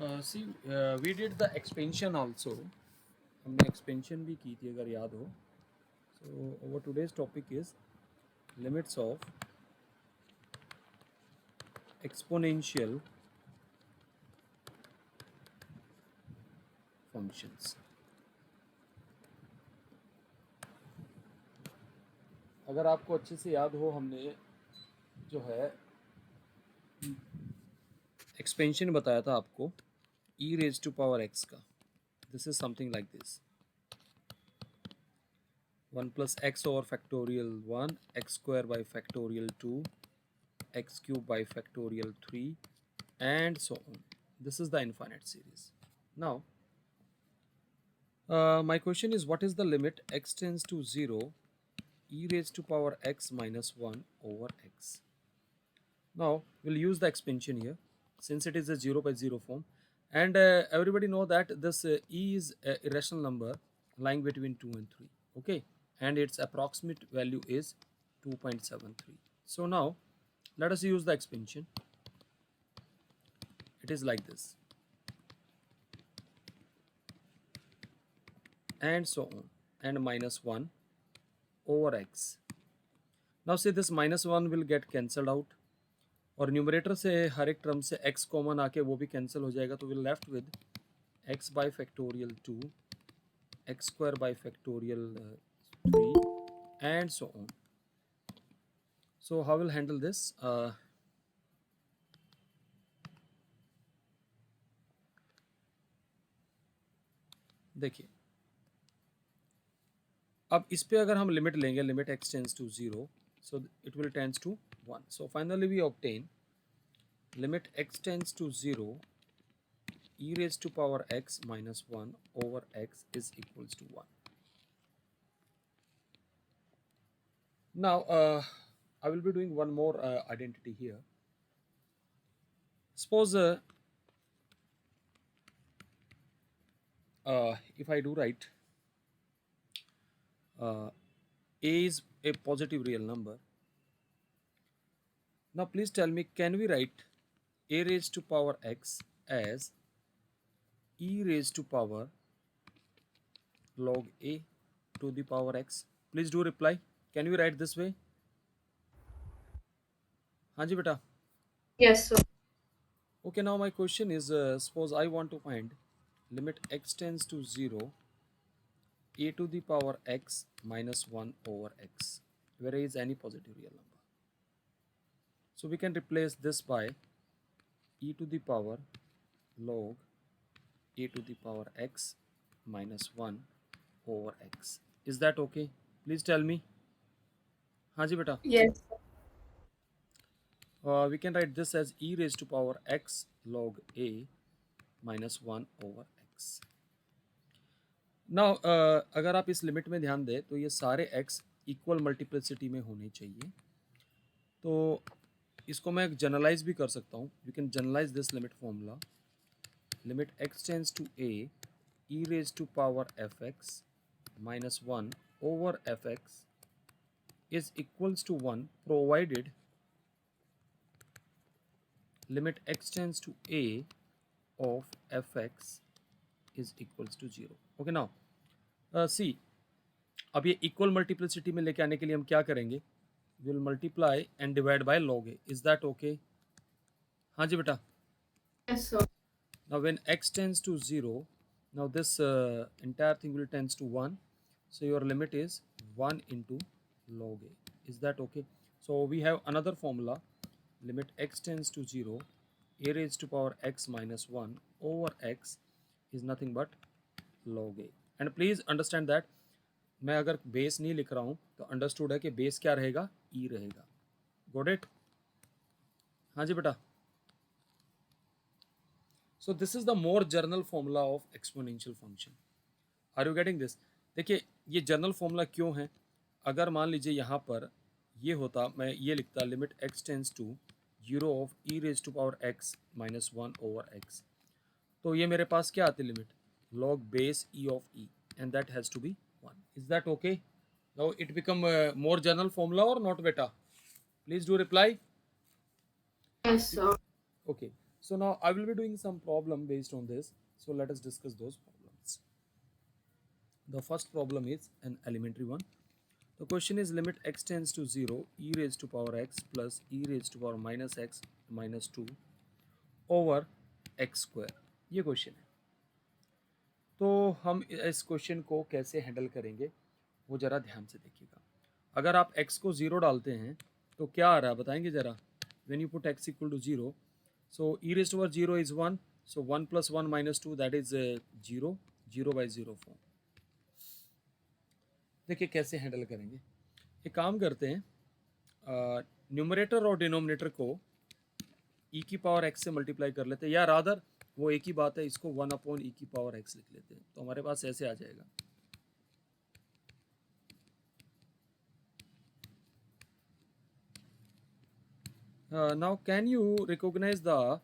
See, we did the expansion also. हमने expansion भी की थी अगर याद हो. So our today's topic is limits of exponential functions. अगर आपको अच्छे से याद हो हमने जो है एक्सपेंशन बताया था आपको e raise to power x का. This is something like this 1 plus x over factorial 1 x square by factorial 2 x cube by factorial 3 and so on. This is the infinite series. Now my question is, what is the limit x tends to 0 e raised to power x minus 1 over x? Now we'll use the expansion here since it is a 0 by 0 form, and everybody know that this e is a irrational number lying between 2 and 3. Okay, and its approximate value is 2.73. So now let us use the expansion. It is like this and so on, and minus 1 over x. Now say this minus 1 will get cancelled out, और numerator से हर एक term से x common आके वो भी cancel हो जाएगा, तो will left with x by factorial 2 x square by factorial 3 and so on. So how will handle this? देखिए अब इस पे अगर हम लिमिट लेंगे, limit x tends to 0, so it will tends to 1. So finally we obtain limit x tends to 0 e raised to power x minus 1 over x is equals to 1. Now I will be doing one more identity here. Suppose if I do write a is a positive real number. Now please tell me, can we write a raised to power x as e raised to power log a to the power x? Please do reply. Can we write this way? हाँ जी बेटा. Yes, sir. Okay, now my question is, suppose I want to find limit x tends to 0 a to the power x minus 1 over x, where a is any positive real number. So we can replace this by e to the power log a to the power x minus 1 over x. Is that okay? Please tell me. हाँ जी बेटा. Yes. We can write this as e raised to power x log a minus 1 over x. Now अगर आप इस limit में ध्यान दें तो ये सारे x इक्वल मल्टीप्लिसिटी में होने चाहिए. तो इसको मैं जनरलाइज भी कर सकता हूँ. You can generalize this limit formula. Limit x tends to a e raised to power fx minus 1 over fx is equals to 1 provided limit x tends to a of fx is equals to 0. Okay, now see, अब ये equal multiplicity में लेके आने के लिए हम क्या करेंगे? Will multiply and divide by log A. Is that okay? हाँ जी बेटा. Yes, sir. Now when x tends to 0, now this entire thing will tends to 1, so your limit is 1 into log a. Is that okay? So we have another formula. Limit x tends to 0 a raised to power x minus 1 over x is nothing but log a. And please understand that मैं अगर base नहीं लिख रहा हूँ तो understood है कि base क्या रहेगा? ई रहेगा. Got it? हाँ जी बेटा. So this is the more general formula of exponential function. Are you getting this? देखिए ये जनरल फॉर्मूला क्यों है? अगर मान लीजिए यहाँ पर ये होता, मैं ये लिखता limit x tends to 0 of e raise to power x minus 1 over x, तो ये मेरे पास क्या आती लिमिट? log base e of e, and that has to be 1. Is that okay? Now it become a more general formula or not beta? Please do reply. Yes, sir. Okay. So now I will be doing some problem based on this. So let us discuss those problems. The first problem is an elementary one. The question is limit x tends to 0 e raised to power x plus e raised to power minus x minus 2 over x square. ये question है. तो हम इस question को कैसे handle करेंगे वो ज़रा ध्यान से देखिएगा. अगर आप x को 0 डालते हैं तो क्या आ रहा है बताएंगे ज़रा. When you put x equal to 0, so e raised to power 0 is 1, so 1 plus 1 minus 2, that is 0, 0 by 0 form. देखिए कैसे हैंडल करेंगे. एक काम करते हैं, न्यूमरेटर और डिनोमिनेटर को e की पावर x से मल्टीप्लाई कर लेते हैं, या रादर वो एक ही बात है, इसको 1 अपॉन e की पावर x लिख लेते हैं. तो हमारे पास ऐसे आ जाएगा. Now can you recognize the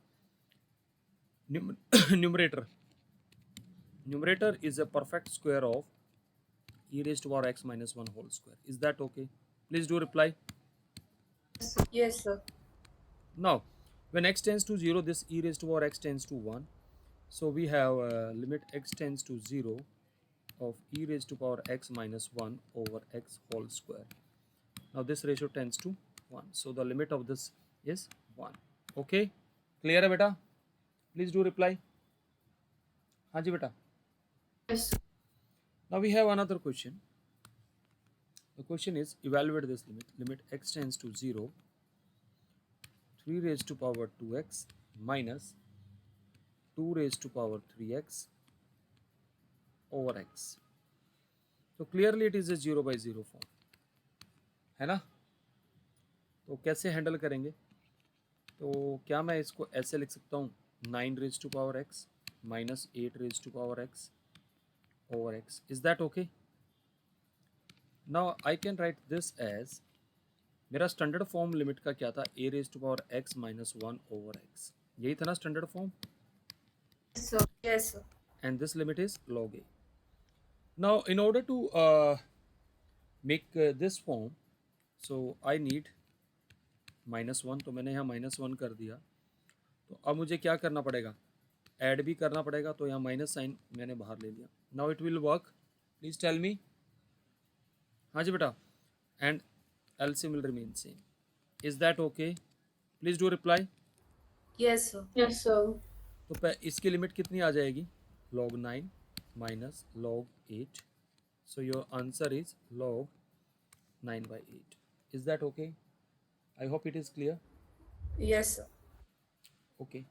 numerator? Numerator is a perfect square of e raised to power x minus 1 whole square. Is that okay? Please do reply. Yes, sir. Now, when x tends to 0, this e raised to power x tends to 1. So we have limit x tends to 0 of e raised to power x minus 1 over x whole square. Now this ratio tends to 1. So the limit of this is 1. Okay? Clear है बेटा? Please do reply. हाँ जी बेटा. Yes, sir. Now we have another question. The question is evaluate this limit. Limit x tends to 0, 3 raised to power 2x minus 2 raised to power 3x over x. So clearly it is a 0 by 0 form. है ना. तो कैसे handle करेंगे. तो क्या मैं इसको ऐसे लिख सकता हूँ 9 raised to power x minus 8 raised to power x over x. Is that okay? Now I can write this as, मेरा स्टैंडर्ड फॉर्म लिमिट का क्या था, a raised to power x minus 1 over x. यही था ना standard form. Yes, sir. Yes, sir. And this limit is log a. Now in order to make this form, so I need -1. तो मैंने यहाँ -1 कर दिया. तो अब मुझे क्या करना पड़ेगा, ऐड भी करना पड़ेगा. तो यहाँ माइनस साइन मैंने बाहर ले लिया. Now it will work. Please tell me. हाँ जी बेटा. And LCM will remain same. Is that okay? Please do reply. Yes, sir. Yes, sir. तो इसकी लिमिट कितनी आ जाएगी, log 9 minus log 8. So your answer is log 9 by 8. Is that okay? I hope it is clear. Yes, sir. Okay.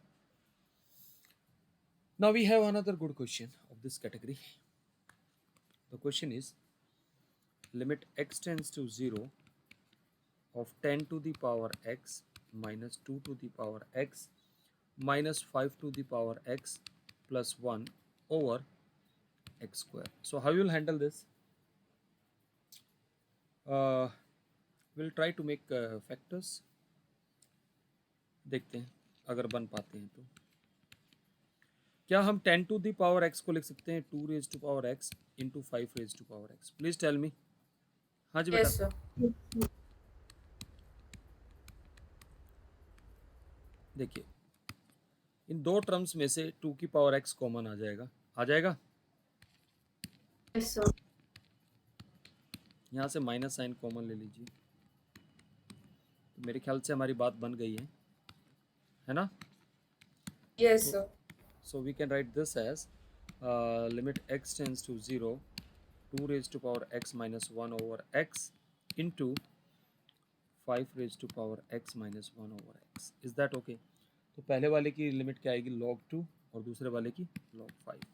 Now we have another good question of this category. The question is limit x tends to 0 of 10 to the power x minus 2 to the power x minus 5 to the power x plus 1 over x square. So how you will handle this? We'll try to make factors. देखते हैं अगर बन पाते हैं तो. क्या हम 10 to the power x को लिख सकते हैं 2 raised to power x into 5 raised to power x? Please tell me. हाँ जी बेटा. Yes, sir. देखिए इन दो टर्म्स में से 2 की पावर x कॉमन आ जाएगा. आ जाएगा. Yes, sir. यहाँ से माइनस साइन कॉमन ले लीजिए. तो मेरे ख्याल से हमारी बात बन गई है ना. Yes, sir. So we can write this as limit x tends to 0, 2 raised to power x minus 1 over x into 5 raised to power x minus 1 over x. Is that okay? तो पहले वाले की लिमिट क्या आएगी log 2 और दूसरे वाले की log 5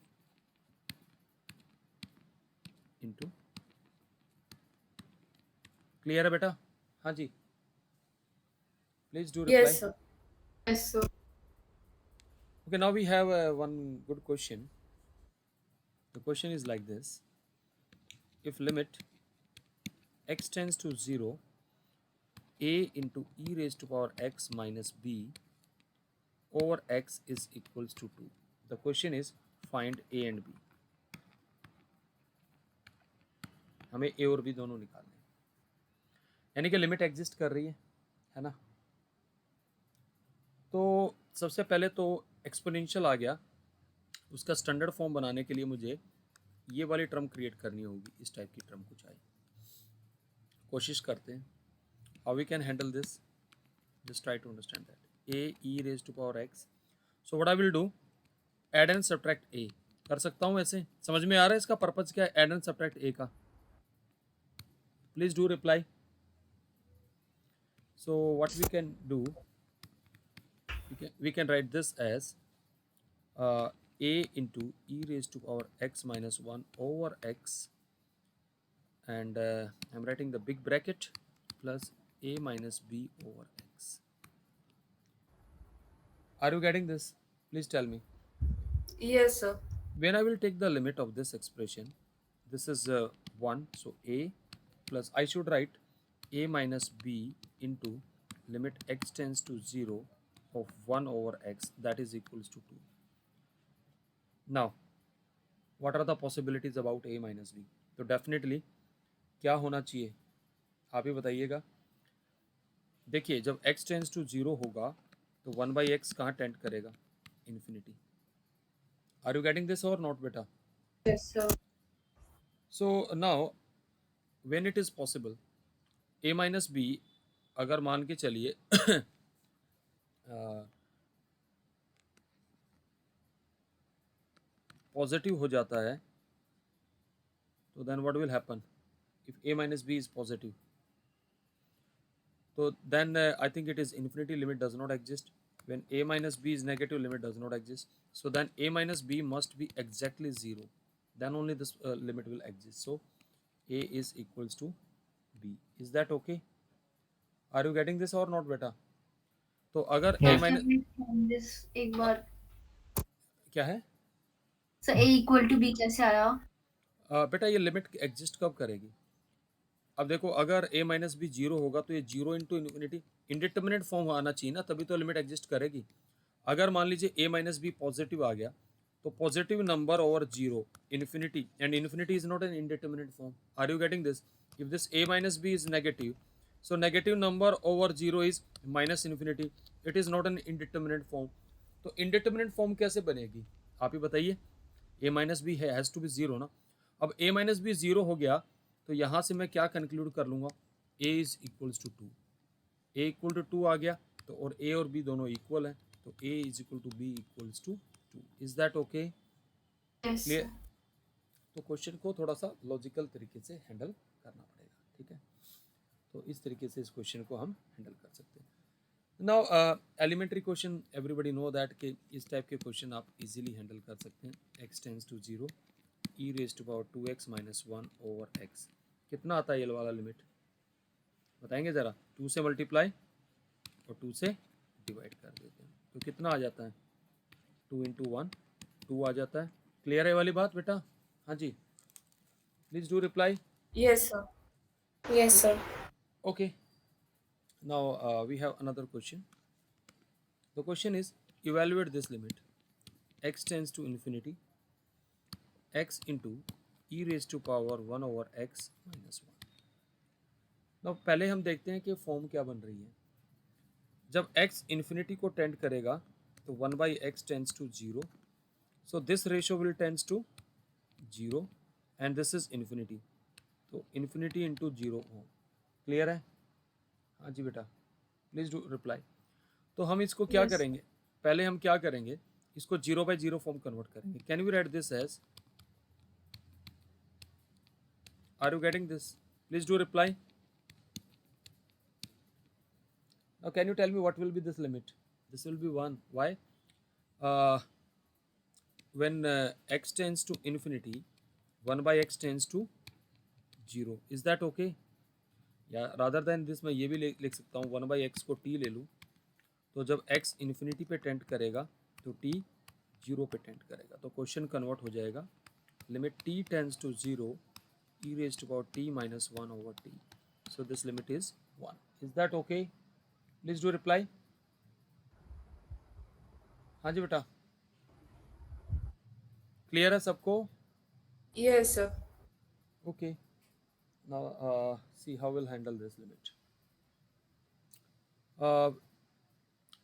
into. क्लियर है बेटा. हाँ जी. Please do reply. Yes, sir. Yes, sir. Okay, now we have one good question. The question is like this. If limit x tends to 0, a into e raised to power x minus b over x is equals to 2. The question is find a and b. हमें a और b दोनों निकालने हैं. यानी कि limit exist कर रही है ना. तो सबसे पहले तो एक्सपोनेंशियल आ गया, उसका स्टैंडर्ड फॉर्म बनाने के लिए मुझे ये वाली टर्म क्रिएट करनी होगी, इस टाइप की टर्म कुछ आई। कोशिश करते हैं how we can handle this, just try to understand that. A e raise to power x, so what I will do, add and subtract a. कर सकता हूँ ऐसे? समझ में आ रहा है इसका पर्पज क्या है एड एंड सब्ट्रैक्ट ए का? Please do reply. So what we can do, we can write this as a into e raised to power x minus 1 over x, and I'm writing the big bracket plus a minus b over x. Are you getting this? Please tell me. Yes, sir. When I will take the limit of this expression, this is 1, so a plus, I should write a minus b into limit x tends to 0 of 1 over x, that is equals to 2. Now what are the possibilities about a minus b? तो definitely क्या होना चाहिए आप ही बताइएगा। देखिए जब x tends to 0 होगा तो 1/x कहाँ टेंड करेगा? Infinity. Are you getting this और नॉट बेटा? Yes, sir. So now when it is possible a minus b, अगर मान के चलिए पॉजिटिव हो जाता है, तो then what will happen if a minus b is positive? So then I think it is infinity limit does not exist. When a minus b is negative, limit does not exist. So then a minus b must be exactly 0. Then only this limit will exist. So a is equals to b. Is that okay? Are you getting this or not beta? तो अगर a Yes. minus this एक बार क्या है sir a equal to b कैसे आया? बेटा ये limit exist कब करेगी? अब देखो अगर a माइनस बी 0 होगा तो ये 0 इंटू इन्फिनिटी इंडिटर्मिनेट फॉर्म आना चाहिए ना, तभी तो लिमिट एग्जिस्ट करेगी। अगर मान लीजिए a माइनस बी पॉजिटिव आ गया तो positive number over 0 infinity, and infinity is not an indeterminate form. Are you getting this? If this a minus b is negative, so negative number over 0 is minus infinity, it is not an indeterminate form. तो indeterminate form कैसे बनेगी आप ही बताइए? a minus b है, has to be 0 ना। अब a minus B 0 हो गया तो यहाँ से मैं क्या कंक्लूड कर लूँगा? a is equals to 2, a equal to 2 आ गया तो, और a और b दोनों इक्वल हैं, तो a is equal to b equals to 2। Is that okay? Yes, clear? sir. तो क्वेश्चन को थोड़ा सा लॉजिकल तरीके से हैंडल करना पड़ेगा, ठीक है? तो इस तरीके से इस क्वेश्चन को हम हैंडल कर सकते हैं। Now elementary question everybody know that कि इस टाइप के क्वेश्चन आप इजीली हैंडल कर सकते हैं। x tends to 0 e raise to power 2x minus 1 over x, कितना आता है ये वाला लिमिट बताएंगे ज़रा? 2 से मल्टीप्लाई और 2 से डिवाइड कर देते हैं तो कितना आ जाता है? 2 इंटू 1 2 आ जाता है। क्लियर है वाली बात बेटा? हाँ जी, please do reply. Yes, sir. Yes, sir. Okay, now we have another question. The question is evaluate this limit x tends to infinity x into e raised to power 1 over x minus 1. Now पहले हम देखते हैं कि form क्या बन रही है। जब x इन्फिनिटी को टेंड करेगा तो 1/x tends to 0, so this ratio will tends to 0 and this is infinity, तो infinity into 0 हो। क्लियर है? हाँ जी बेटा, प्लीज़ डू रिप्लाई। तो हम इसको क्या Yes. करेंगे, पहले हम क्या करेंगे, इसको 0/0 फॉर्म कन्वर्ट करेंगे। Can we write this as, are you getting this? Please do reply. Now can you tell me what will be this limit? This will be 1। Why? When x tends to infinity 1/x tends to 0, is that okay? या rather than this मैं ये भी लिख सकता हूँ 1/x को t ले लूँ, तो जब x इन्फिनिटी पे टेंड करेगा तो t 0 पे टेंड करेगा, तो क्वेश्चन कन्वर्ट हो जाएगा limit t tends to 0 e raised to power t minus 1 over t, so this limit is 1. Is that okay? Please do reply. हाँ जी बेटा, क्लियर है सबको? Yes, sir. Okay, now see how we'll handle this limit.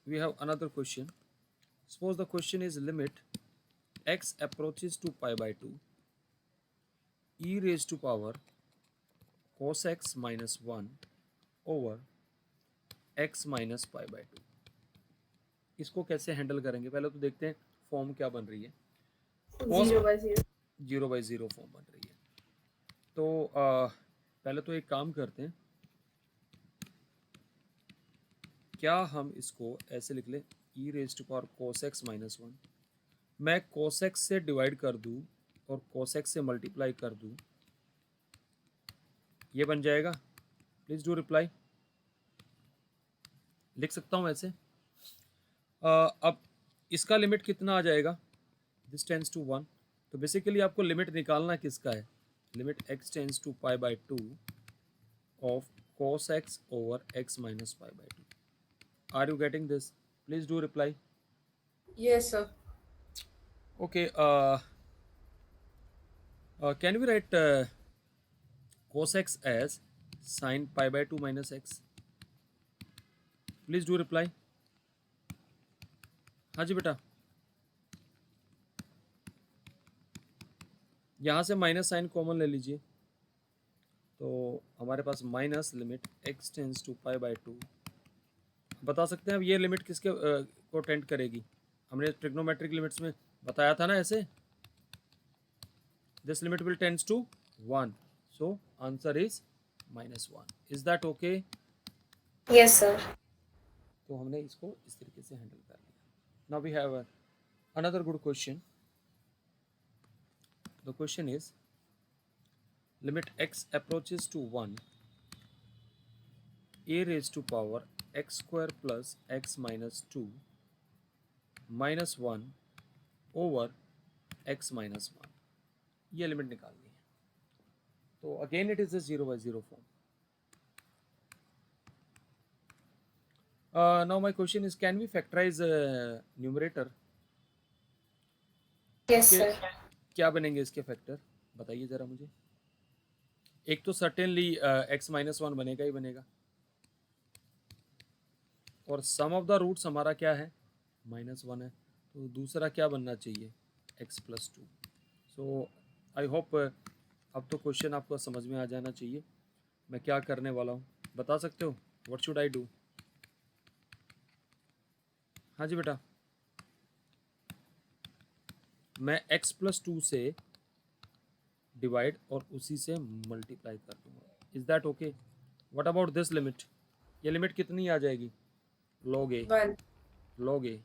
We have another question. Suppose the question is limit x approaches to pi by 2 e raised to power cos x minus 1 over x minus pi by 2। इसको कैसे handle करेंगे, पहले तो देखते हैं form क्या बन रही है। cos 0/0 0/0 फॉर्म बन रही है। तो पहले तो एक काम करते हैं, क्या हम इसको ऐसे लिख लें e raise to power cos x minus 1। मैं cos x से डिवाइड कर दूं और cos x से मल्टीप्लाई कर दूं, ये बन जाएगा। Please do reply. लिख सकता हूं ऐसे। अब इसका लिमिट कितना आ जाएगा, दिस टेंस टू 1। तो बेसिकली आपको लिमिट निकालना किसका है, limit x tends to pi by 2 of cos x over x minus pi by 2। Are you getting this? Please do reply. Yes, sir. Okay, can we write cos x as sin pi by 2 minus x? Please do reply. हाँ जी बेटा, यहाँ से minus sign common ले लीजिए, तो हमारे पास minus limit x tends to pi by 2। बता सकते हैं अब ये लिमिट किसके को टेंड करेगी, हमने ट्रिग्नोमेट्रिक लिमिट्स में बताया था ना ऐसे। This limit will tends to 1, so answer is -1। Is that okay? Yes, sir. तो हमने इसको इस तरीके से हैंडल कर लिया। Now we have another good question. The question is limit x approaches to 1 a raised to power x square plus x minus 2 minus 1 over x minus 1। ये limit निकालनी है। तो again it is a 0/0 form. Now my question is can we factorize numerator? Yes, के sir. क्या बनेंगे इसके factor, बताइए ज़रा मुझे। एक तो सर्टेनली x माइनस 1 बनेगा ही बनेगा, और सम ऑफ द रूट्स हमारा क्या है, -1 है। तो दूसरा क्या बनना चाहिए, x plus 2। So I hope अब तो क्वेश्चन आपको समझ में आ जाना चाहिए मैं क्या करने वाला हूँ। बता सकते हो व्हाट शुड आई डू? हाँ जी बेटा, मैं x प्लस 2 से डिवाइड और उसी से मल्टीप्लाई कर दूंगा। Is that okay? What about this limit? ये लिमिट कितनी आ जाएगी, log a। 1. log a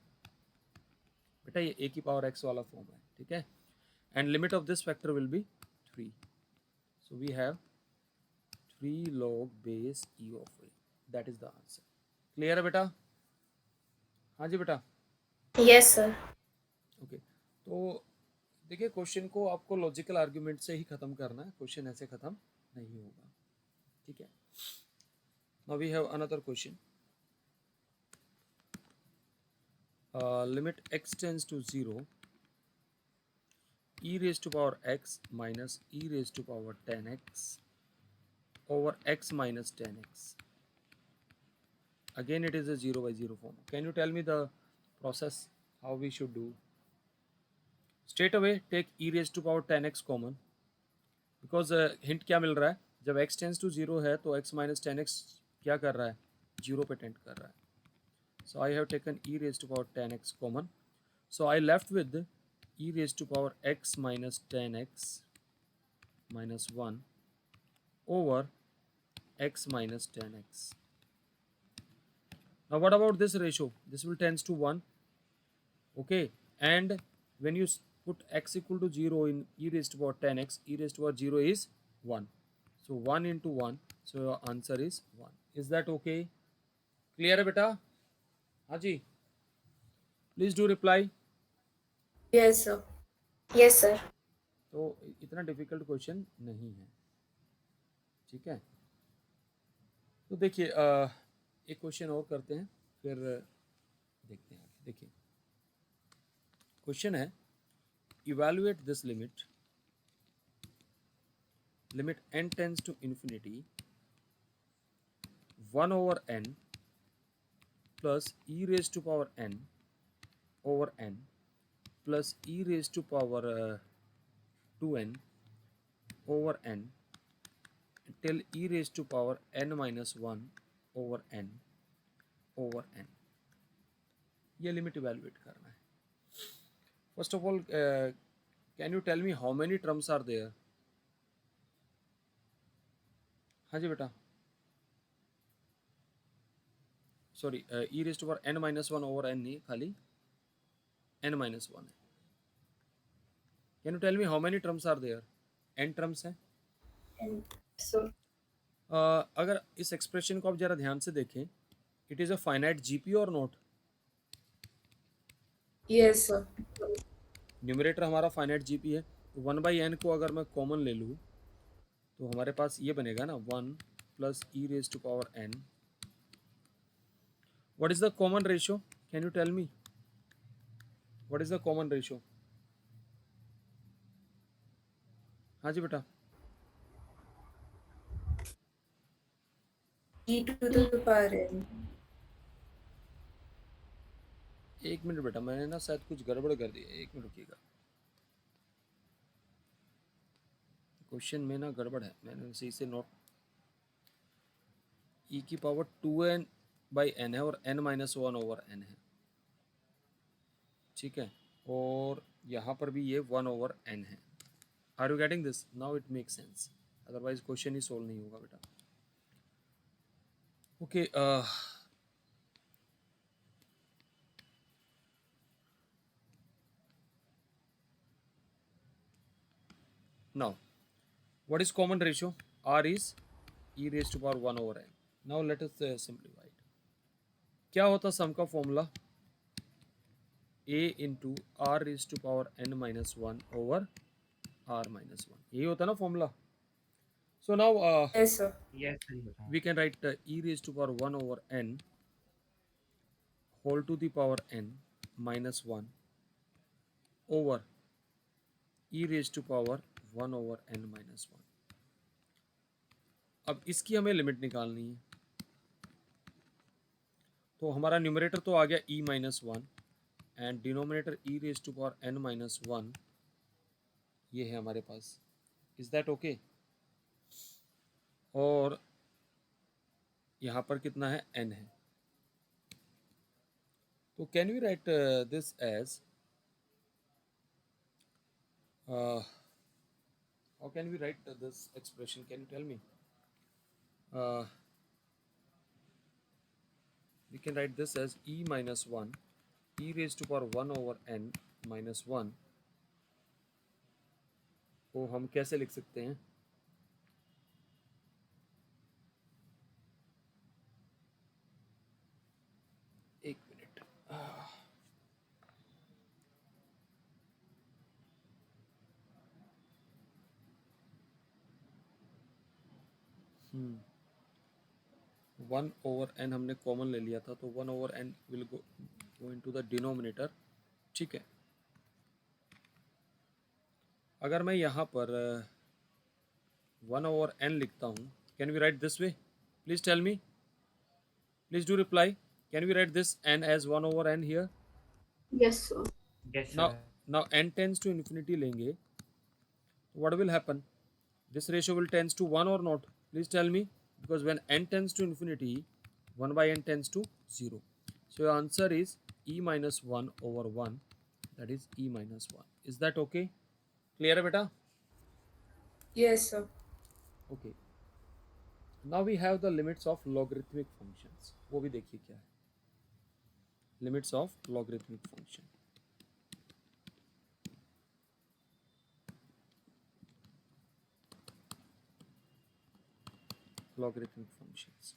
बेटा ये a की पावर x वाला फॉर्म है, ठीक है। And limit of this factor will be 3। So we have 3 log base e of a, that is the answer. Clear है बेटा? हाँ जी बेटा, Yes, sir. ओके। तो देखिए क्वेश्चन को आपको लॉजिकल आर्ग्यूमेंट से ही खत्म करना है, क्वेश्चन ऐसे खत्म नहीं होगा, ठीक है। Now we have another question. Limit x tends to 0 e raised to power x minus e raised to power 10x over x minus 10x. Again it is a 0/0 form. Can you tell me the process how we should do? Straight away take e raised to power 10x common, because hint क्या मिल रहा है, जब x tends to 0 है तो x minus 10x क्या कर रहा है, 0 पे टेंड कर रहा है। So I have taken e raised to power 10x common, so I left with e raised to power x minus 10x minus 1 over x minus 10x. Now what about this ratio? This will tends to 1, okay, and when you put x equal to 0 in e raised to power 10x, e raised to power 0 is 1, so 1 into 1, so your answer is 1. Is that okay? Clear है बेटा? हाँ जी, please do reply. Yes, sir. Yes, sir. तो इतना difficult question नहीं है, ठीक है। तो देखिए एक क्वेश्चन और करते हैं, फिर देखते हैं। देखिए क्वेश्चन है evaluate this limit, limit n tends to infinity 1 over n plus e raise to power n over n plus e raised to power 2n over n till e raised to power n minus 1 over n over n. ये limit evaluate करना है. First of all can you tell me how many terms are there? हाँ जी बेटा. Sorry, e raise to power n minus one over n नहीं, खाली n minus one है. Can you tell me how many terms are there? N terms हैं. And so, अगर इस expression को आप जरा ध्यान से देखें, it is a finite GP और नॉट? yes, sir. न्यूमरेटर हमारा फाइनाइट जीपी है, तो वन बाई एन को अगर मैं कॉमन ले लूँ तो हमारे पास ये बनेगा ना, one plus e raise to power n. What is the common ratio? Can you tell me what is the common ratio? हाँ जी बेटा. E to the power n. एक मिनट बेटा, मैंने ना शायद कुछ गड़बड़ कर दिया, एक मिनट रुकिएगा. क्वेश्चन में ना गड़बड़ है, मैंने सही से नोट. ई की पावर 2n बाई एन है और n minus one over n है, ठीक है, और यहाँ पर भी ये 1 ओवर n है. Are you getting this? Now it make sense, otherwise question ही सोल्व नहीं होगा बेटा. Okay, now what is common ratio? R is e raised to power 1 over n. Now let us simplify it. क्या होता sum का formula? a into r raise to power n minus one over r minus one, यही होता ना formula. So now Yes, sir. we can write e raised to power 1 over n whole to the power n minus 1 over e raised to power 1 over n minus 1. अब इसकी हमें limit निकालनी है, तो हमारा न्यूमरेटर तो आ गया e minus one and denominator e raise to power n minus one, ये है हमारे पास. Is that okay? और यहाँ पर कितना है? n है. तो can we write this as how can we write this expression? Can you tell me? We can write this as e minus 1 e raised to power 1 over n minus 1 को हम कैसे लिख सकते हैं? एक मिनट. वन ओवर एन हमने common ले लिया था, तो one over n will go into the denominator, ठीक है. अगर मैं यहाँ पर वन ओवर एन लिखता हूँ, can we write this way? Please tell me, please do reply. Can we write this n as one over n here? Yes, sir. Now n tends to infinity लेंगे, what will happen? This ratio will tends to 1 or not? Please tell me, because when n tends to infinity, 1 by n tends to 0. So your answer is e minus 1 over 1, that is e minus 1. Is that okay? Clear है बेटा? Yes, sir. Okay. Now we have the limits of logarithmic functions. वो भी देखिए क्या है. Limits of logarithmic function. Logarithmic functions.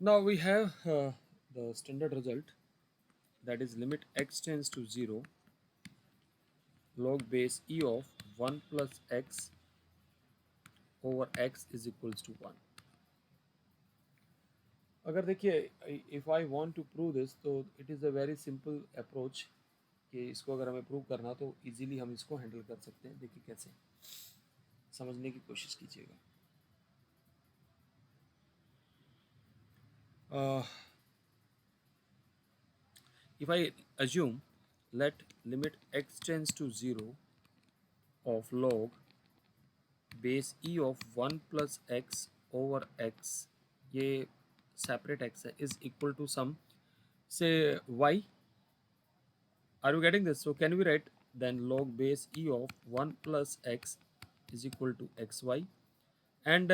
Now we have the standard result, that is limit x tends to 0 log base e of 1 plus x over x is equals to 1. अगर देखिए, if I want to prove this, तो it is a very simple approach कि इसको अगर हमें prove करना तो easily हम इसको हैंडल कर सकते हैं. देखिए कैसे, समझने की कोशिश कीजिएगा. if I assume let limit x tends to 0 of log base e of 1 plus x over x, ये separate x है, is equal to some say y. Are you getting this? So can we write then log base e of 1 plus x is equal to xy, and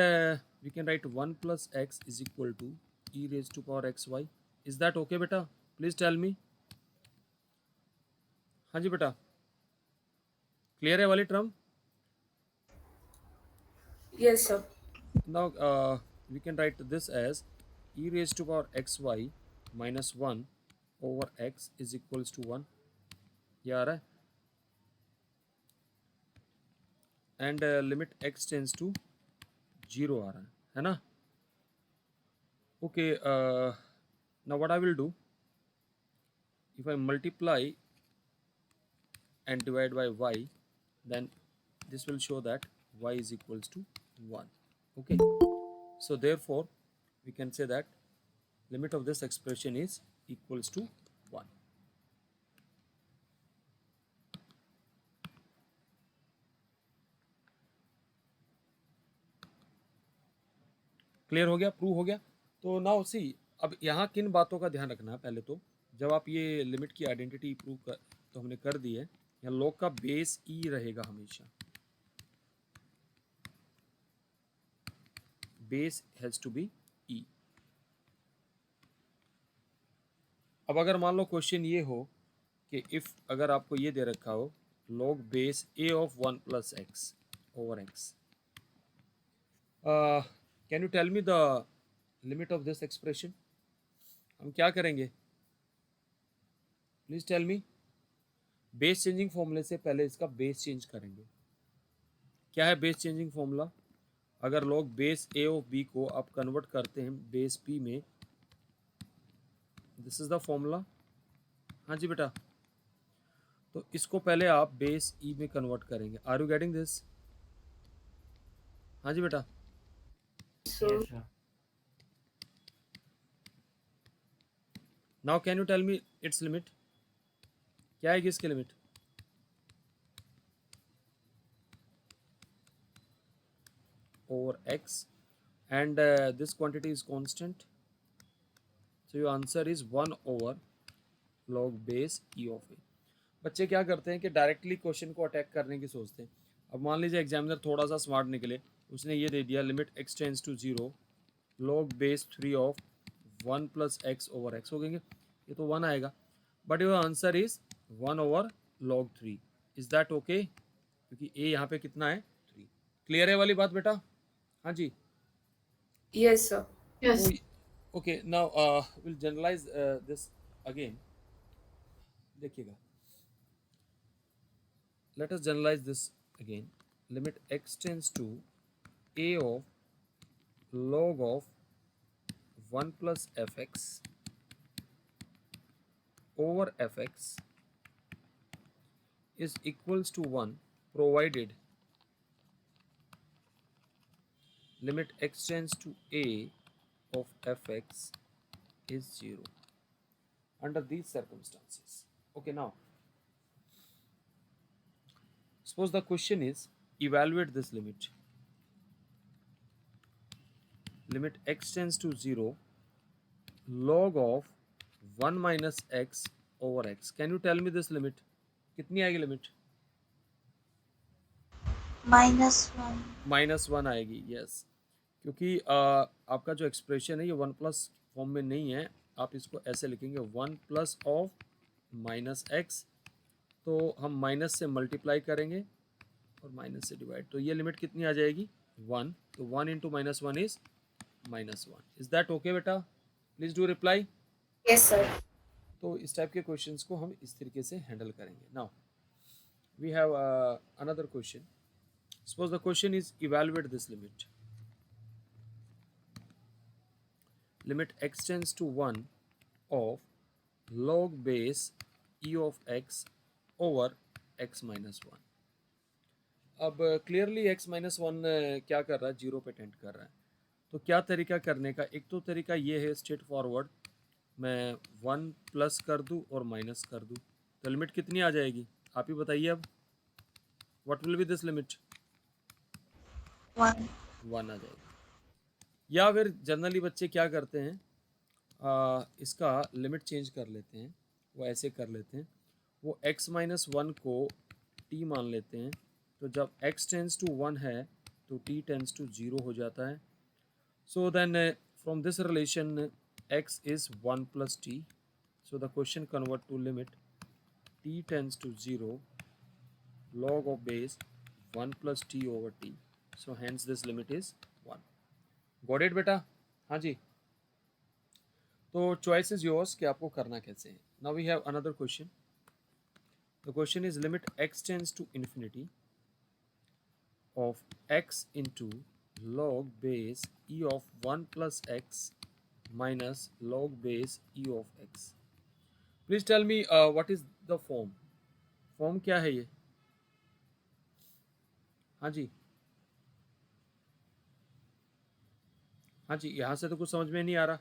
we can write 1 plus x is equal to e raised to power xy. Is that okay beta? Please tell me. हाँ जी बेटा, clear है वाली term? Yes, sir. Now we can write this as e raised to power xy minus 1 over x is equals to 1. ये आ रहा है, and limit x tends to 0 आ रहा है ना? Okay, now what I will do, if I multiply and divide by y, then this will show that y is equals to 1. Okay, so therefore we can say that limit of this expression is equals to 1. Clear हो गया, prove हो गया? तो now see, अब यहाँ किन बातों का ध्यान रखना है? पहले तो जब आप ये लिमिट की आइडेंटिटी प्रूव कर तो हमने कर दी है, यहाँ लॉग का बेस ई रहेगा हमेशा, base has to be e. अब अगर मान लो क्वेश्चन ये हो कि इफ अगर आपको ये दे रखा हो log base a of 1 plus x over x, can you tell me the limit of this expression? हम क्या करेंगे? Please tell me. Base changing फॉर्मूले से पहले इसका बेस चेंज करेंगे. क्या है बेस चेंजिंग फॉर्मूला? अगर log base a of b को आप कन्वर्ट करते हैं बेस p में, दिस इज द फॉर्मूला. हाँ जी बेटा, तो इसको पहले आप बेस ई में कन्वर्ट करेंगे. Are you getting this? हाँ जी बेटा. So, Yes, sir. Now can you tell me its limit? क्या है इसकी limit? Over x, and this quantity is constant, so your answer is 1 over log base e of a. बच्चे क्या करते हैं कि डायरेक्टली क्वेश्चन को अटैक करने की सोचते हैं. अब मान लीजिए एग्जामिनर थोड़ा सा स्मार्ट निकले, उसने ये दे दिया limit x tends to 0 log बेस 3 ऑफ 1 प्लस एक्स ओवर एक्स. हो गएंगे, ये तो 1 आएगा, but your answer is 1 over log 3. Is that okay? क्योंकि a यहाँ पे कितना है? 3. क्लियर है वाली बात बेटा? हाँ जी. yes, sir. Yes. Okay, now will generalize this again. देखिएगा, let us generalize this again. Limit x tends to a of log of 1 plus fx over fx is equals to 1 provided limit x tends to a of fx is 0 under these circumstances. Okay, now suppose the question is evaluate this limit. Limit x tends to 0 log of 1 minus x over x. Can you tell me this limit? कितनी आएगी limit? -1 -1 आएगी. Yes, क्योंकि आपका जो expression है ये 1 plus form में नहीं है. आप इसको ऐसे लिखेंगे 1 प्लस ऑफ माइनस एक्स, तो हम माइनस से मल्टीप्लाई करेंगे और माइनस से डिवाइड, तो ये लिमिट कितनी आ जाएगी? 1. तो 1 into -1 is -1. Is that okay बेटा? Please do reply. Yes, sir. तो इस टाइप के क्वेश्चंस को हम इस तरीके से हैंडल करेंगे. Now we have another question. Suppose the question is evaluate this limit. Limit x tends to 1 of log base e of x over x minus 1. अब क्लियरली x माइनस 1 क्या कर रहा है? 0 पे टेंड कर रहा है. तो क्या तरीका करने का? एक तो तरीका ये है स्ट्रेट फॉरवर्ड मैं 1 प्लस कर दूँ और माइनस कर दूँ, तो लिमिट कितनी आ जाएगी आप ही बताइए अब। What will be this limit? 1. 1 आ जाएगी। या फिर जनरली बच्चे क्या करते हैं, इसका लिमिट चेंज कर लेते हैं, वो ऐसे कर लेते हैं, वो x माइनस 1 को t मान लेते हैं, तो जब x टेंस टू 1 है तो t टेंस टू 0 हो जाता है। So then from this relation x is 1 plus t, so the question convert to limit t tends to 0 log of base 1 plus t over t, so hence this limit is 1. Got it बेटा? हाँ जी। तो choice is yours कि आपको करना कैसे है। Now we have another question. The question is limit x tends to infinity of x into log base e of 1 plus x minus log base e of x. Please tell me what is the form? Form क्या है ये? हाँ जी, हाँ जी, यहाँ से तो कुछ समझ में नहीं आ रहा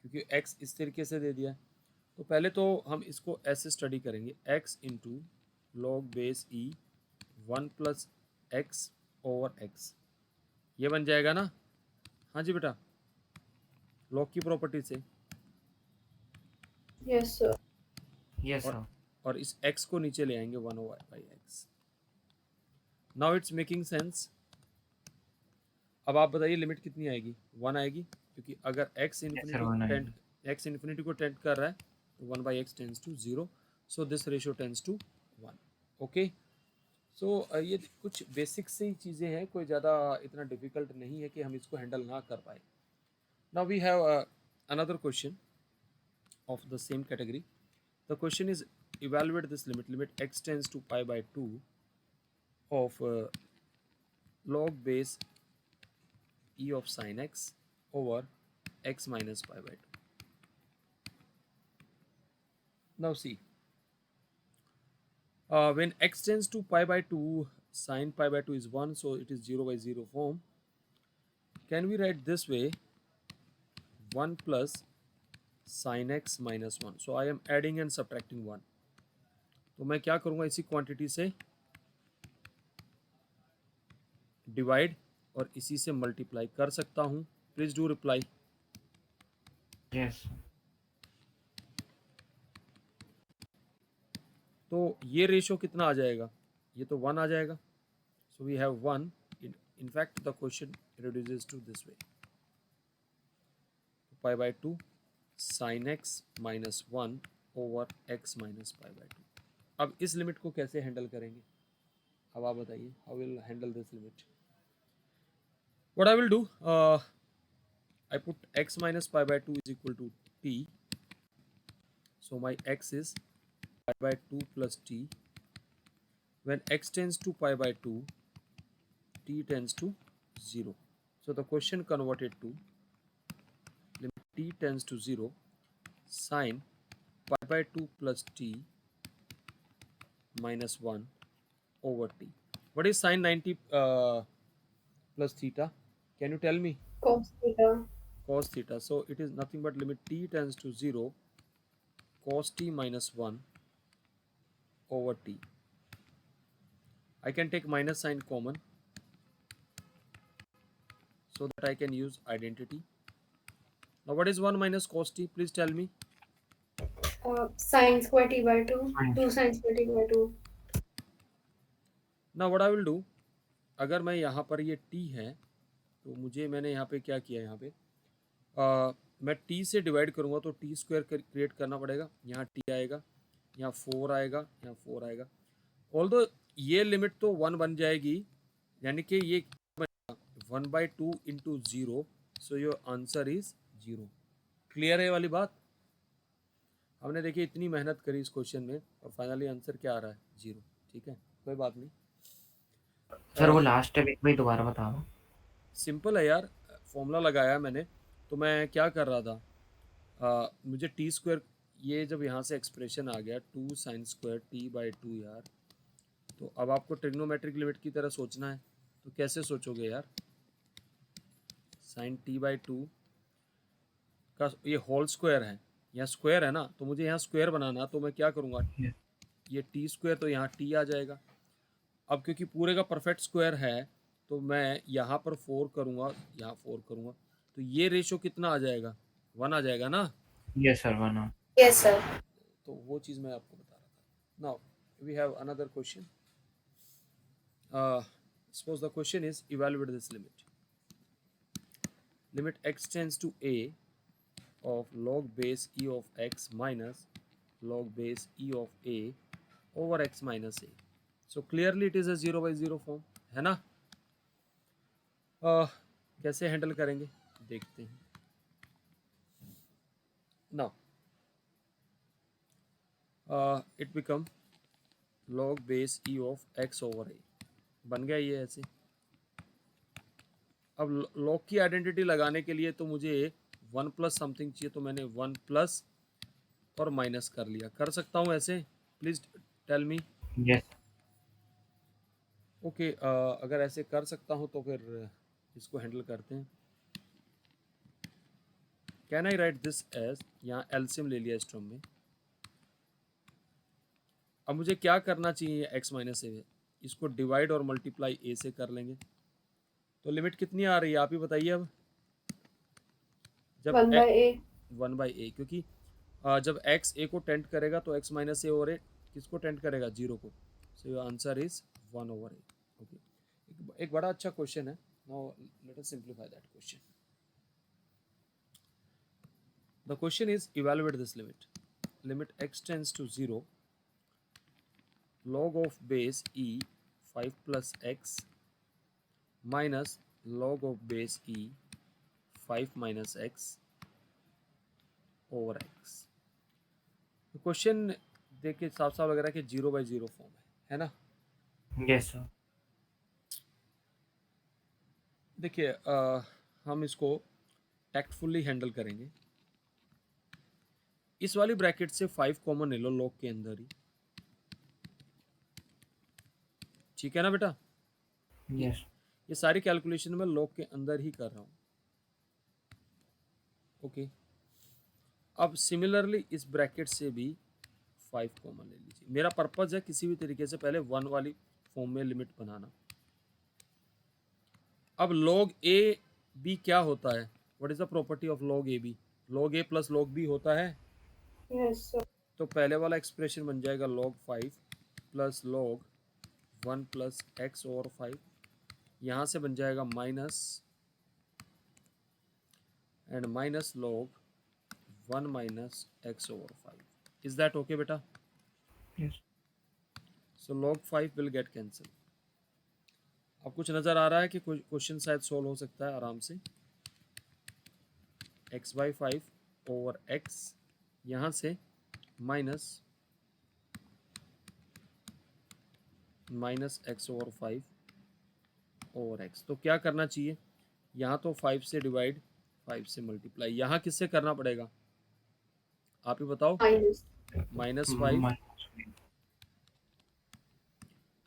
क्योंकि x इस तरीके से दे दिया है। तो पहले तो हम इसको ऐसे स्टडी करेंगे, x इंटू लॉग बेस ई 1 प्लस एक्स ओवर एक्स, ये बन जाएगा ना? हाँ जी बेटा, लॉग की प्रॉपर्टी से। Yes, sir. Yes, और sir. और इस x को नीचे ले आएंगे 1 over by x. Now it's making sense. अब आप बताइए लिमिट कितनी आएगी? 1 आएगी, क्योंकि अगर x Yes, sir. Infinity One tend आएगी. x इन्फिनिटी को टेंड कर रहा है तो 1 by x tends to 0, so this ratio tends to 1। Okay, so ये कुछ बेसिक से ही चीज़ें हैं, कोई ज़्यादा इतना डिफिकल्ट नहीं है कि हम इसको हैंडल ना कर पाए। Now we have another question of the same category. The question is evaluate this limit x tends to pi by 2 of log base e of sin x over x minus pi by 2. Now see, when x tends to pi by 2, sin pi by 2 is 1, so it is 0 by 0 form. Can we write this way, 1 plus sin x minus 1? So I am adding and subtracting 1. तो मैं क्या करूँगा, इसी quantity से divide और इसी से multiply कर सकता हूँ। Please do reply. Yes. तो ये रेशियो कितना आ जाएगा? ये तो 1 आ जाएगा। So we have 1। In fact the question reduces to this way, pi by 2 sine x minus 1 over x minus pi by 2। अब इस लिमिट को कैसे हैंडल करेंगे? अब आप बताइए, how will handle this limit? What I will do, I put x minus pi by 2 is equal to t. So my x is pi by 2 plus t. When x tends to pi by 2, t tends to 0. So the question converted to limit t tends to 0 sine pi by 2 plus t minus 1 over t. What is sine 90 plus theta? Can you tell me? Cos theta. Cos theta. So it is nothing but limit t tends to 0 cos t minus 1 over t. I can take minus sign common so that I can use identity. Now what is 1 minus cos t? Please tell me. Sin square t by 2. Fine. 2 sin square t by 2. Now what I will do, अगर मैं यहाँ पर ये t है तो मैंने यहाँ पे क्या किया, यहाँ पे मैं t से डिवाइड करूँगा तो t स्क्वायर क्रिएट करना पड़ेगा। यहाँ t आएगा, यहाँ 4 आएगा, यहाँ 4 आएगा। ऑल्दो ये लिमिट तो 1 बन जाएगी, यानी कि ये 1 by 2 into 0, so your answer is 0। Clear है वाली बात? हमने देखिए इतनी मेहनत करी इस क्वेश्चन में और फाइनली आंसर क्या आ रहा है? 0। ठीक है, कोई बात नहीं। सर वो लास्ट स्टेप एक बार दोबारा बताओ। सिंपल है यार, फॉर्मूला लगाया मैंने। तो मैं क्या कर रहा था, मुझे टी स्क्वायर, ये जब यहाँ से एक्सप्रेशन आ गया 2 साइन स्क्वायर टी बाई 2 यार, तो अब आपको ट्रिग्नोमेट्रिक लिमिट की तरह सोचना है। तो कैसे सोचोगे यार? साइन टी बाई 2 का ये होल स्क्वायर है, यहाँ स्क्वायर है ना, तो मुझे यहाँ स्क्वायर बनाना, तो मैं क्या करूँगा, Yes. ये टी स्क्वायर, तो यहाँ टी आ जाएगा। अब क्योंकि पूरे का परफेक्ट स्क्वायर है, तो मैं यहाँ पर 4 करूँगा, यहाँ 4 करूँगा, तो ये रेशो कितना आ जाएगा, 1 आ जाएगा ना। Yes, sir. One. Yes, sir. तो वो चीज़ मैं आपको बता रहा था। Now we have another question. Suppose the question is evaluate this limit. Limit x tends to a of log base e of x minus log base e of a over x minus a. So clearly it is a 0 by 0 form, है ना। कैसे handle करेंगे देखते हैं। Now it become log base e of x over a, बन गया ये ऐसे। अब log की आइडेंटिटी लगाने के लिए तो मुझे 1 प्लस समथिंग चाहिए, तो मैंने 1 प्लस और माइनस कर लिया। कर सकता हूँ ऐसे, please tell me. Yes. Okay, अगर ऐसे कर सकता हूँ तो फिर इसको हैंडल करते हैं। Can I write this as, यहाँ एलसीएम ले लिया इस टर्म में। अब मुझे क्या करना चाहिए, x माइनस ए, इसको डिवाइड और मल्टीप्लाई a से कर लेंगे। तो लिमिट कितनी आ रही है आप ही बताइए। अब जब 1 by a. 1 बाई ए, क्योंकि जब x a को टेंट करेगा तो x माइनस ए और ए किसको टेंट करेगा, 0 को। So your answer is 1 over a. Okay, एक बड़ा अच्छा क्वेश्चन है। Now let us simplify that question. The question is evaluate this limit. Limit x tends to 0 log of base e 5 plus x minus log of base e 5 minus x over x। Question देखिए साफ साफ लग रहा है कि 0 by 0 form है ना। Yes, sir. देखिए हम इसको टैक्टफुली हैंडल करेंगे। इस वाली ब्रैकेट से 5 कॉमन ले लो लॉग के अंदर ही, ठीक है ना बेटा। Yes. ये सारी कैलकुलेशन मैं लॉग के अंदर ही कर रहा हूँ। ओके, अब सिमिलरली इस ब्रैकेट से भी 5 कॉमन ले लीजिए। मेरा पर्पज है किसी भी तरीके से पहले 1 वाली फॉर्म में लिमिट बनाना। अब log a b क्या होता है, what is the property of log a b? log a plus log b होता है। Yes, sir. तो पहले वाला एक्सप्रेशन बन जाएगा log 5 plus log 1 plus x over 5, यहाँ से बन जाएगा minus and minus log 1 minus x over 5। Is that okay बेटा? Yes. So log 5 will get cancel. अब कुछ नज़र आ रहा है कि क्वेश्चन शायद सोल्व हो सकता है आराम से। x बाई 5 ओवर x, यहाँ से minus x over 5 over x. तो क्या करना चाहिए, यहाँ तो 5 से डिवाइड, 5 से मल्टीप्लाई, यहाँ किससे करना पड़ेगा आप ही बताओ। Minus. Minus 5, Minus.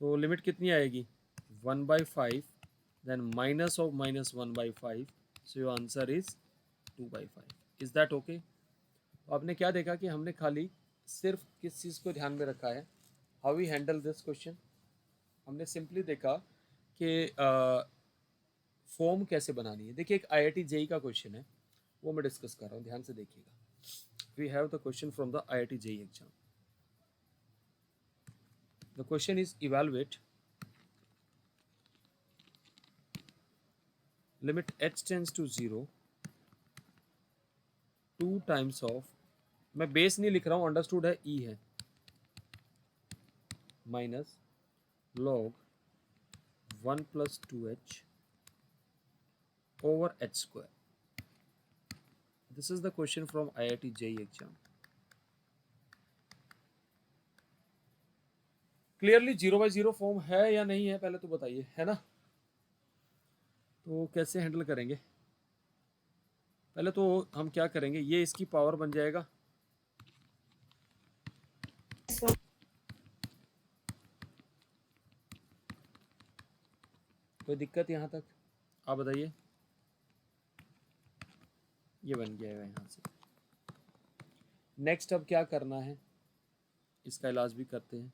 तो लिमिट कितनी आएगी, 1 by 5, then minus of minus 1 by 5, so your answer is 2 by 5। Is that okay? तो आपने क्या देखा कि हमने खाली सिर्फ किस चीज़ को ध्यान में रखा है, how we handle this question. हमने सिंपली देखा कि फॉर्म कैसे बनानी है। देखिए एक IIT JEE का क्वेश्चन है, वो मैं डिस्कस कर रहा हूँ, ध्यान से देखिएगा। We have the question from the IIT JEE exam. The question is evaluate limit h tends to 0 2 times of, मैं बेस नहीं लिख रहा हूँ, अंडरस्टूड है, e है, minus log 1 plus 2h over h square. This is the question from IIT JEE exam. Clearly 0 by 0 form है या नहीं है पहले तो बताइए, है ना। तो कैसे हैंडल करेंगे, पहले तो हम क्या करेंगे, ये इसकी पावर बन जाएगा, Yes, sir. कोई दिक्कत यहाँ तक आप बताइए। ये बन गया है यहाँ से, नेक्स्ट अब क्या करना है, इसका इलाज भी करते हैं।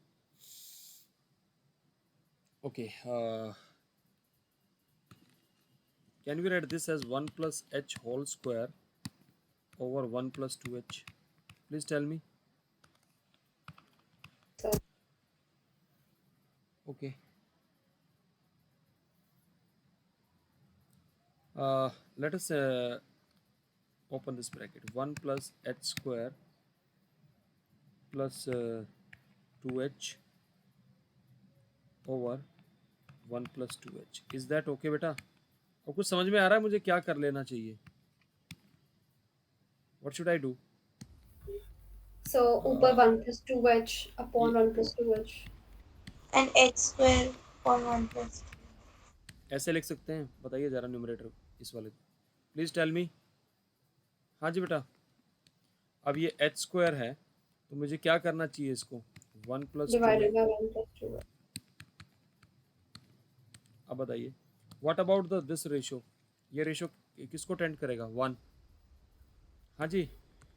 Okay, can we write this as 1 plus h whole square over 1 plus 2h? Please tell me. Sir. Okay. Let us open this bracket. 1 plus h square plus 2h over 1 plus 2h. Is that okay बेटा? और कुछ समझ में आ रहा है मुझे क्या कर लेना चाहिए? What should I do? So ऊपर 1 plus 2h upon 1 plus 2h. And h square upon 1 plus 2. ऐसे लिख सकते हैं, बताइए ज़रा न्यूमरेटर इस वाले को, प्लीज़ टेल मी। हाँ जी बेटा, अब ये एच स्क्वायर है तो मुझे क्या करना चाहिए इसको, 1 plus 2। Divided by 1 plus 2h. अब बताइए what about the this ratio, ये रेशो किसको टेंड करेगा, 1। हाँ जी,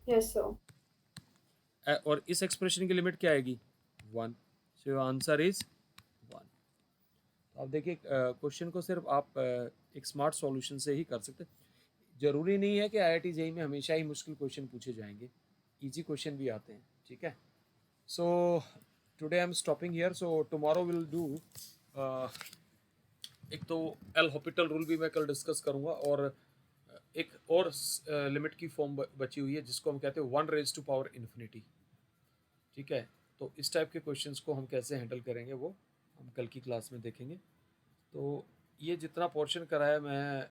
Yes, sir. और इस एक्सप्रेशन की लिमिट क्या आएगी, 1। सो योर आंसर इज 1। तो आप देखिए क्वेश्चन को सिर्फ आप एक स्मार्ट सॉल्यूशन से ही कर सकते हैं। ज़रूरी नहीं है कि IIT JEE में हमेशा ही मुश्किल क्वेश्चन पूछे जाएंगे, इजी क्वेश्चन भी आते हैं, ठीक है। So today I am stopping here, so tomorrow will do एक तो एल हॉपिटल रूल भी मैं कल डिस्कस करूंगा, और एक और लिमिट की फॉर्म बची हुई है जिसको हम कहते हैं 1 रेज टू पावर इन्फिनिटी, ठीक है। तो इस टाइप के क्वेश्चंस को हम कैसे हैंडल करेंगे वो हम कल की क्लास में देखेंगे। तो ये जितना पोर्शन कराया मैं